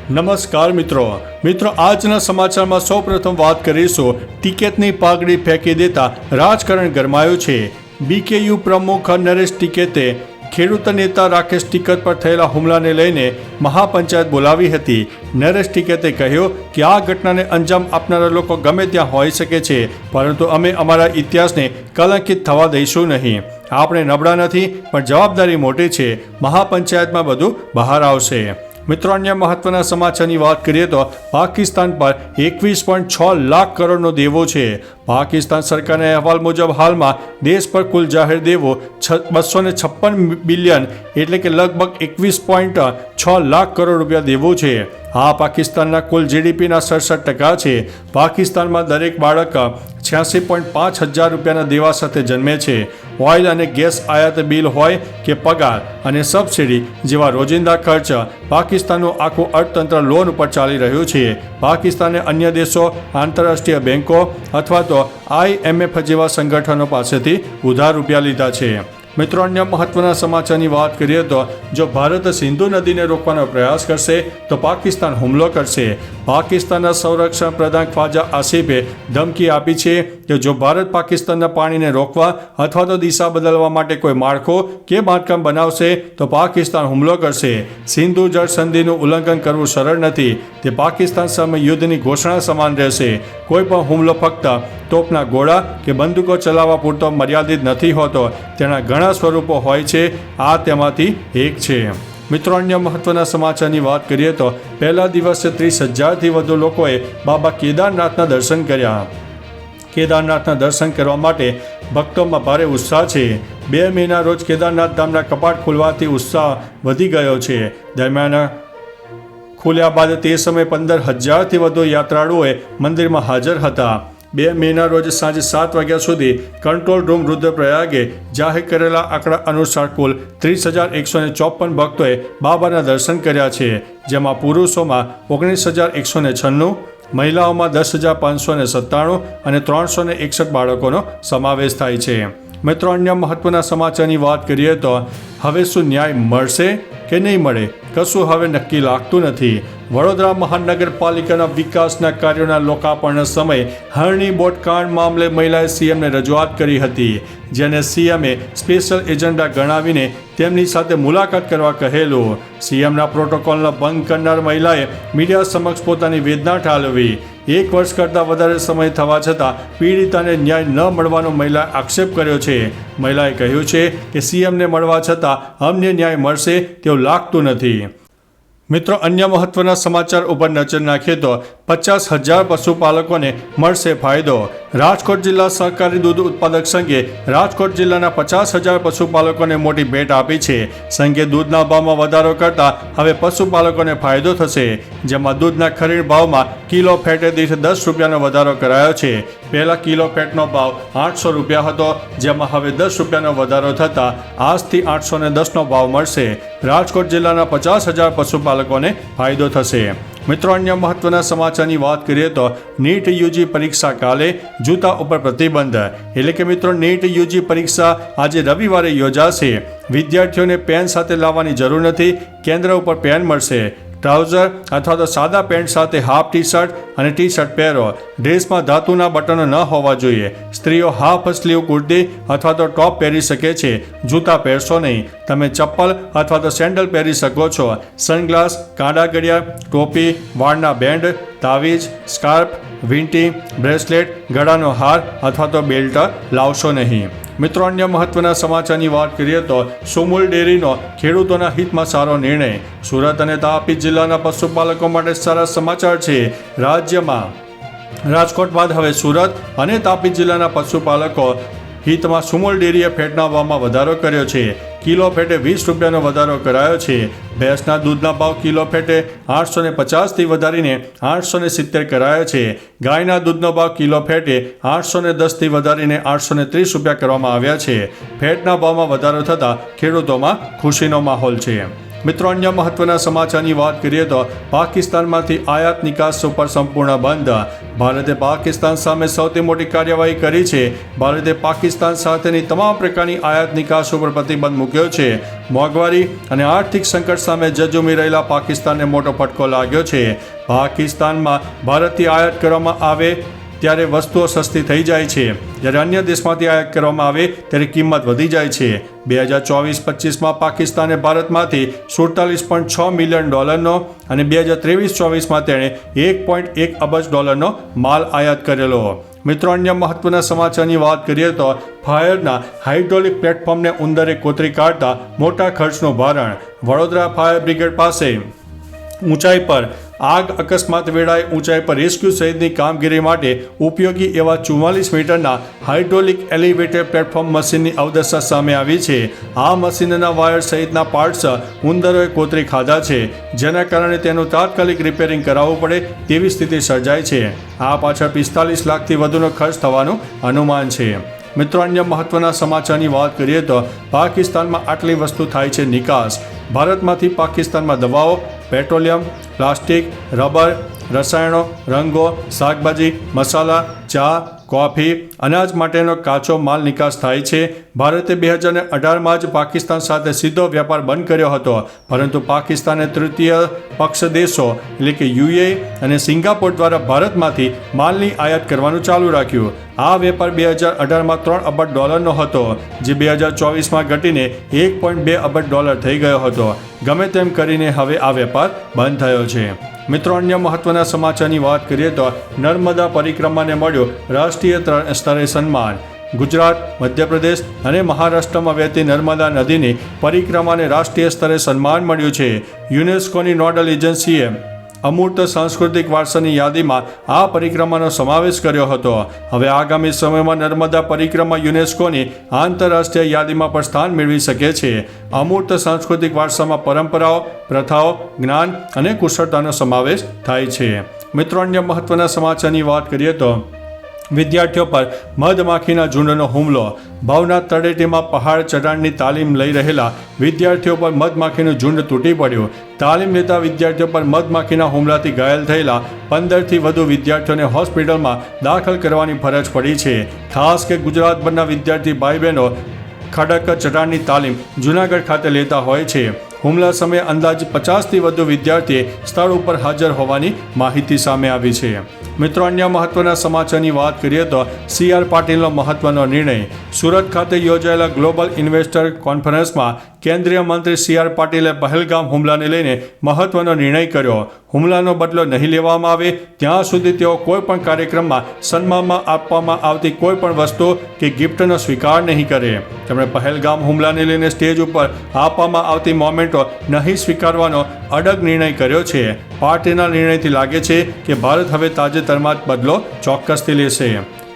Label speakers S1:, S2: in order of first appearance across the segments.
S1: નમસ્કાર મિત્રો આજના સમાચારમાં સૌપ્રથમ વાત કરીશું ટિકિટની પાઘડી ફેંકી દેતા રાજકારણ ગરમાયું છે। બીકેયુ પ્રમુખ નરેશ ટિકૈતે ખેડૂત નેતા રાકેશ ટિકૈત પર થયેલા હુમલાને લઈને મહાપંચાયત બોલાવી હતી। નરેશ ટિકૈતે કહ્યું કે આ ઘટનાને અંજામ આપનારા લોકો ગમે ત્યાં હોઈ શકે છે, પરંતુ અમે અમારા ઇતિહાસને કલંકિત થવા દઈશું નહીં। આપણે નબળા નથી, પણ જવાબદારી મોટી છે। મહાપંચાયતમાં બધું બહાર આવશે। મિત્રો, અન્ય મહત્વના સમાચારની વાત કરીએ તો પાકિસ્તાન પર 21.6 લાખ કરોડનો દેવો છે। પાકિસ્તાન સરકારના અહેવાલ મુજબ હાલમાં દેશ પર કુલ જાહેર દેવો 256 બિલિયન એટલે કે લગભગ 21.6 લાખ કરોડ રૂપિયા દેવો છે। આ પાકિસ્તાનના કુલ જીડીપીના 67% છે। પાકિસ્તાનમાં દરેક બાળક 86.5 હજાર રૂપિયાના દેવા સાથે જન્મે છે। ઓઇલ અને ગેસ આયાત બિલ હોય કે પગાર અને સબસિડી જેવા રોજિંદા ખર્ચ, પાકિસ્તાનનું આખું અર્થતંત્ર લોન ઉપર ચાલી રહ્યું છે। પાકિસ્તાને અન્ય દેશો, આંતરરાષ્ટ્રીય બેન્કો અથવા તો IMF જેવા સંગઠનો પાસેથી ઉધાર રૂપિયા લીધા છે। મિત્રો, અન્ય મહત્વના સમાચારની વાત કરીએ તો જો ભારત સિંધુ નદીને રોકવાનો પ્રયાસ કરશે તો પાકિસ્તાન હુમલો કરશે। પાકિસ્તાનના સંરક્ષણ પ્રધાન ખ્વાજા આસિફે ધમકી આપી છે કે જો ભારત પાકિસ્તાનના પાણીને રોકવા અથવા તો દિશા બદલવા માટે કોઈ માળખું કે બાંધકામ બનાવશે તો પાકિસ્તાન હુમલો કરશે। સિંધુ જળ સંધિનું ઉલ્લંઘન કરવું સરળ નથી, તે પાકિસ્તાન સામે યુદ્ધની ઘોષણા સમાન રહેશે। કોઈ પણ હુમલો ફક્ત તોપના ગોળા કે બંદૂકો ચલાવવા પૂરતો મર્યાદિત નથી હોતો, તેના ઘણા સ્વરૂપો હોય છે। આ તેમાંથી એક છે। મિત્રો, અન્ય મહત્વના સમાચારની વાત કરીએ તો પહેલા દિવસે 30,000થી વધુ લોકોએ બાબા કેદારનાથના દર્શન કર્યા। કેદારનાથના દર્શન કરવા માટે ભક્તોમાં ભારે ઉત્સાહ છે। 2 મેના રોજ કેદારનાથ ધામના કપાટ ખુલવાથી ઉત્સાહ વધી ગયો છે। દરમિયાન ખુલ્યા બાદ તે સમયે 15,000થી વધુ યાત્રાળુઓએ મંદિરમાં હાજર હતા। 2 મેના રોજ સાંજે 7 વાગ્યા સુધી કંટ્રોલ રૂમ રુદ્રપ્રયાગે જાહેર કરેલા આંકડા અનુસાર કુલ 30,154 ભક્તોએ બાબાના દર્શન કર્યા છે, જેમાં પુરુષોમાં 19,196, મહિલાઓમાં 10,597 અને 361 બાળકોનો સમાવેશ થાય છે। મિત્રો, અન્ય મહત્વના સમાચારની વાત કરીએ તો હવે શું ન્યાય મળશે કે નહીં મળે, કશું હવે નક્કી લાગતું નથી। વડોદરા મહાનગરપાલિકાના વિકાસના કાર્યોના લોકાર્પણના સમયે હરણી બોટ કાંડ મામલે મહિલાએ સીએમને રજૂઆત કરી હતી, જેને સીએમએ સ્પેશિયલ એજન્ડા ગણાવીને તેમની સાથે મુલાકાત કરવા કહેલું। સીએમના પ્રોટોકોલનો ભંગ કરનાર મહિલાએ મીડિયા સમક્ષ પોતાની વેદના ઠાલવી। 1 વર્ષ કરતાં વધારે સમય થવા છતાં પીડિતાને ન્યાય ન મળવાનો મહિલાએ આક્ષેપ કર્યો છે। મહિલાએ કહ્યું છે કે સીએમને મળવા છતાં અમને ન્યાય મળશે તેવું લાગતું નથી। મિત્રો, અન્ય મહત્વના સમાચાર ઉપર નજર નાખીએ તો 50,000 પશુપાલકોને મળશે ફાયદો। રાજકોટ જિલ્લા સહકારી દૂધ ઉત્પાદક સંઘે રાજકોટ જિલ્લાના 50,000 પશુપાલકોને મોટી ભેટ આપી છે। સંઘે દૂધના ભાવમાં વધારો કરતા હવે પશુપાલકોને ફાયદો થશે, જેમાં દૂધના ખરીદ ભાવમાં કિલો ફેટે દીઠ 10 રૂપિયાનો વધારો કરાયો છે। પહેલા કિલો ફેટનો ભાવ 800 રૂપિયા હતો, જેમાં હવે 10 રૂપિયાનો વધારો થતાં આજથી 810નો ભાવ મળશે। રાજકોટ જિલ્લાના 50,000 પશુપાલકોને ફાયદો થશે। મિત્રો, અન્ય મહત્વના સમાચારની વાત કરીએ તો નીટ યુજી પરીક્ષા કાલે, જૂતા ઉપર પ્રતિબંધ। એટલે કે મિત્રો, નીટ યુજી પરીક્ષા આજે રવિવારે યોજાશે। વિદ્યાર્થીઓને પેન સાથે લાવવાની જરૂર નથી, કેન્દ્ર ઉપર પેન મળશે। ટ્રાઉઝર અથવા તો સાદા પેન્ટ સાથે હાફ ટી શર્ટ અને ટી શર્ટ પહેરો। ડ્રેસમાં ધાતુના બટનો ન હોવા જોઈએ। સ્ત્રીઓ હાફ સ્લીવ કુર્તી અથવા તો ટોપ પહેરી શકે છે, જૂતા પહેરશો નહીં। તમે ચપ્પલ અથવા તો સેન્ડલ પહેરી શકો છો। સનગ્લાસ, કાંડા ઘડિયાળ, ટોપી, વાળના બેન્ડ, તાવીજ, સ્કાર્ફ, વીંટી, બ્રેસલેટ, ગળાનો હાર અથવા તો બેલ્ટ લાવશો નહીં। મિત્રો, અન્ય મહત્વના સમાચારની વાત કરીએ તો સુમુલ ડેરીનો ખેડૂતોના હિતમાં સારો નિર્ણય। સુરત અને તાપી જિલ્લાના પશુપાલકો માટે સારા સમાચાર છે। રાજ્યમાં રાજકોટ બાદ હવે સુરત અને તાપી જિલ્લાના પશુપાલકો હિતમાં સુમુલ ડેરીએ ફેટના ભાવમાં વધારો કર્યો છે। કિલો ફેટે 20 રૂપિયાનો વધારો કરાયો છે। ભેંસના દૂધના ભાવ કિલો ફેટે 850થી વધારીને 870 કરાયો છે। ગાયના દૂધનો ભાવ કિલો ફેટે 810થી વધારીને 830 રૂપિયા કરવામાં આવ્યા છે। ફેટના ભાવમાં વધારો થતાં ખેડૂતોમાં ખુશીનો માહોલ છે। મિત્રો, અન્ય મહત્વના સમાચારની વાત કરીએ તો પાકિસ્તાનમાંથી આયાત નિકાસ ઉપર સંપૂર્ણ બંધ। ભારતે પાકિસ્તાન સામે સૌથી મોટી કાર્યવાહી કરી છે. ભારતે પાકિસ્તાન સાથેની તમામ પ્રકારની આયાત નિકાસ ઉપર પ્રતિબંધ મૂક્યો છે. મોંઘવારી અને આર્થિક સંકટ સામે ઝઝૂમી રહેલા પાકિસ્તાનને મોટો ફટકો લાગ્યો છે. પાકિસ્તાનમાં ભારતથી આયાત કરવામાં આવે ત્યારે વસ્તુઓ સસ્તી થઈ જાય છે, જ્યારે અન્ય દેશમાંથી આયાત કરવામાં આવે ત્યારે કિંમત વધી જાય છે. 2024-25માં પાકિસ્તાને ભારતમાંથી $47.6 મિલિયન અને 2023-24માં તેણે $1.1 અબજ માલ આયાત કરેલો. મિત્રો, અન્ય મહત્વના સમાચારની વાત કરીએ તો ફાયરના હાઇડ્રોલિક પ્લેટફોર્મને ઉંદરે કોતરી કાઢતા મોટા ખર્ચનું ભારણ. વડોદરા ફાયર બ્રિગેડ પાસે ઊંચાઈ પર આગ અકસ્માત વેળાએ ઊંચાઈ પર રેસ્ક્યુ સહિતની કામગીરી માટે ઉપયોગી એવા 44 મીટરના હાઇડ્રોલિક એલિવેટેડ પ્લેટફોર્મ મશીનની અવદશા સામે આવી છે. આ મશીનના વાયર સહિતના પાર્ટ્સ ઉંદરોએ કોતરી ખાધા છે, જેના કારણે તેનું તાત્કાલિક રિપેરિંગ કરાવવું પડે તેવી સ્થિતિ સર્જાઈ છે. આ પાછળ 45 લાખથી વધુનો ખર્ચ થવાનું અનુમાન છે. મિત્રો, અન્ય મહત્વના સમાચારની વાત કરીએ તો પાકિસ્તાનમાં આટલી વસ્તુ થાય છે નિકાસ. ભારતમાંથી પાકિસ્તાનમાં દવાઓ, પેટ્રોલિયમ, પ્લાસ્ટિક, રબર, રસાયણો, રંગો, શાકભાજી, મસાલા, ચા, કોફી, અનાજ માટેનો કાચો માલ નિકાસ થાય છે. ભારતે 2018માં જ પાકિસ્તાન સાથે સીધો વેપાર બંધ કર્યો હતો, પરંતુ પાકિસ્તાને તૃતીય પક્ષ દેશો એટલે કે UAE અને સિંગાપોર દ્વારા ભારતમાંથી માલની આયાત કરવાનું ચાલુ રાખ્યું. આ વેપાર 2018માં $3 અબજ હતો, જે 2024માં ઘટીને $1.2 અબજ થઈ ગયો હતો. ગમે તેમ કરીને હવે આ વેપાર બંધ થયો છે. મિત્રો, અન્ય મહત્વના સમાચારની વાત કરીએ તો નર્મદા પરિક્રમાને મળ્યો રાષ્ટ્રીય સ્તરે સન્માન. ગુજરાત, મધ્યપ્રદેશ અને મહારાષ્ટ્રમાં વહેતી નર્મદા નદીની પરિક્રમાને રાષ્ટ્રીય સ્તરે સન્માન મળ્યું છે. યુનેસ્કોની નોડલ એજન્સીએ અમૂર્ત સાંસ્કૃતિક વારસાની યાદીમાં આ પરિક્રમાનો સમાવેશ કર્યો હતો. હવે આગામી સમયમાં નર્મદા પરિક્રમા યુનેસ્કોની આંતરરાષ્ટ્રીય યાદીમાં પણ સ્થાન મેળવી શકે છે. અમૂર્ત સાંસ્કૃતિક વારસામાં પરંપરાઓ, પ્રથાઓ, જ્ઞાન અને કુશળતાનો સમાવેશ થાય છે. મિત્રો, અન્ય મહત્વના સમાચારની વાત કરીએ તો વિદ્યાર્થીઓ પર મધમાખીના ઝુંડનો હુમલો. ભવનાથ તળેટીમાં પહાડ ચઢાણની તાલીમ લઈ રહેલા વિદ્યાર્થીઓ પર મધમાખીનું ઝુંડ તૂટી પડ્યું. તાલીમ લેતા વિદ્યાર્થીઓ પર મધમાખીના હુમલાથી ઘાયલ થયેલા 15થી વધુ વિદ્યાર્થીઓને હોસ્પિટલમાં દાખલ કરવાની ફરજ પડી છે. ખાસ કે ગુજરાતભરના વિદ્યાર્થી ભાઈ બહેનો ખડક ચઢાણની તાલીમ જૂનાગઢ ખાતે લેતા હોય છે. હુમલા સમયે અંદાજે 50થી વધુ વિદ્યાર્થી સ્થળ ઉપર હાજર હોવાની માહિતી સામે આવી છે. મિત્રો, અન્ય મહત્વના સમાચારની વાત કરીએ તો CR પાટીલનો મહત્વનો નિર્ણય. સુરત ખાતે યોજાયેલા ગ્લોબલ ઇન્વેસ્ટર કોન્ફરન્સમાં કેન્દ્રીય મંત્રી CR પાટીલે પહેલગામ હુમલાને લઈને મહત્વનો નિર્ણય કર્યો. હુમલાનો બદલો નહીં લેવામાં આવે ત્યાં સુધી તેઓ કોઈપણ કાર્યક્રમમાં સન્માનમાં આપવામાં આવતી કોઈપણ વસ્તુ કે ગિફ્ટનો સ્વીકાર નહીં કરે. તેમણે પહેલગામ હુમલાને લઈને સ્ટેજ ઉપર આપવામાં આવતી મોમેન્ટો નહીં સ્વીકારવાનો અડગ નિર્ણય કર્યો છે. પાર્ટીના નિર્ણયથી લાગે છે કે ભારત હવે તાજેતરમાં જ બદલો ચોક્કસથી લેશે.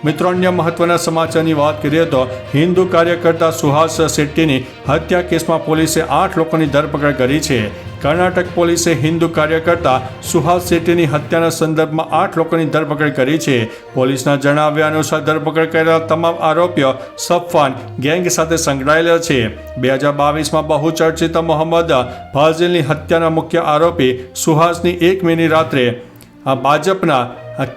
S1: મિત્રો, અન્ય મહત્વના સમાચારની વાત કરીએ તો હિન્દુ કાર્યકર્તા સુહાસ શેટ્ટીની હત્યા કેસમાં પોલીસે 8 લોકોની ધરપકડ કરી છે. કર્ણાટક પોલીસે હિન્દુ કાર્યકર્તા સુહાસ શેટ્ટીની હત્યાના સંદર્ભમાં 8 લોકોની ધરપકડ કરી છે. પોલીસના જણાવ્યા અનુસાર ધરપકડ કરેલા તમામ આરોપીઓ સફવાન ગેંગ સાથે સંકળાયેલા છે. 2022માં બહુચર્ચિત મોહમ્મદ ફાઝિલની હત્યાના મુખ્ય આરોપી સુહાસની 1 મેની રાત્રે ભાજપના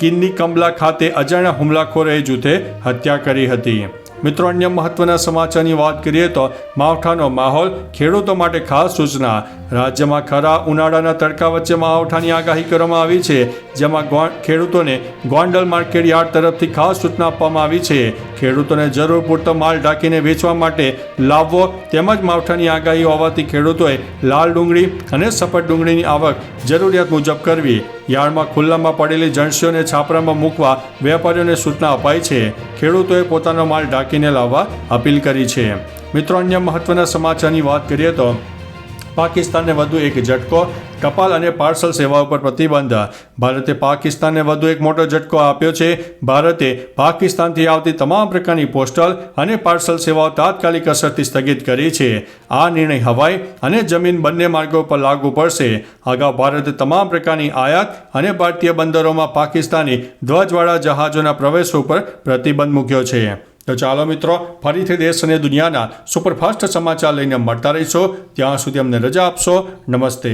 S1: કિન્ની કમલા ખાતે અજાણ્યા હુમલાખોરોએ જૂથે હત્યા કરી હતી. મિત્રો, અન્ય મહત્વના સમાચારની વાત કરીએ તો માવઠાનો માહોલ. ખેડૂતો માટે ખાસ સૂચના. રાજ્યમાં ખરા ઉનાળાના તડકા વચ્ચે માવઠાની આગાહી કરવામાં આવી છે, જેમાં ખેડૂતોને ગોંડલ માર્કેટ યાર્ડ તરફથી ખાસ સૂચના આપવામાં આવી છે. ખેડૂતોને જરૂર પૂરતો માલ ઢાંકીને વેચવા માટે લાવવો, તેમજ માવઠાની આગાહી હોવાથી ખેડૂતોએ લાલ ડુંગળી અને સફેદ ડુંગળીની આવક જરૂરિયાત મુજબ કરવી. યાર્ડમાં ખુલ્લામાં પડેલી જણસીઓને છાપરામાં મૂકવા વેપારીઓને સૂચના અપાઈ છે. ખેડૂતોએ પોતાનો માલ ઢાંકીને લાવવા અપીલ કરી છે. મિત્રો, અન્ય મહત્વના સમાચારની વાત કરીએ તો પાકિસ્તાનને વધુ એક ઝટકો. ટપાલ અને પાર્સલ સેવાઓ પર પ્રતિબંધ. ભારતે પાકિસ્તાનને વધુ એક મોટો ઝટકો આપ્યો છે. ભારતે પાકિસ્તાનથી આવતી તમામ પ્રકારની પોસ્ટલ અને પાર્સલ સેવાઓ તાત્કાલિક અસરથી સ્થગિત કરી છે. આ નિર્ણય હવાઈ અને જમીન બંને માર્ગો પર લાગુ પડશે. અગાઉ ભારતે તમામ પ્રકારની આયાત અને ભારતીય બંદરોમાં પાકિસ્તાની ધ્વજવાળા જહાજોના પ્રવેશ ઉપર પ્રતિબંધ મૂક્યો છે. તો ચાલો મિત્રો, ફરીથી દેશ અને દુનિયાના સુપરફાસ્ટ સમાચાર લઈને મળતા રહીશો. ત્યાં સુધી અમને રજા આપશો. નમસ્તે.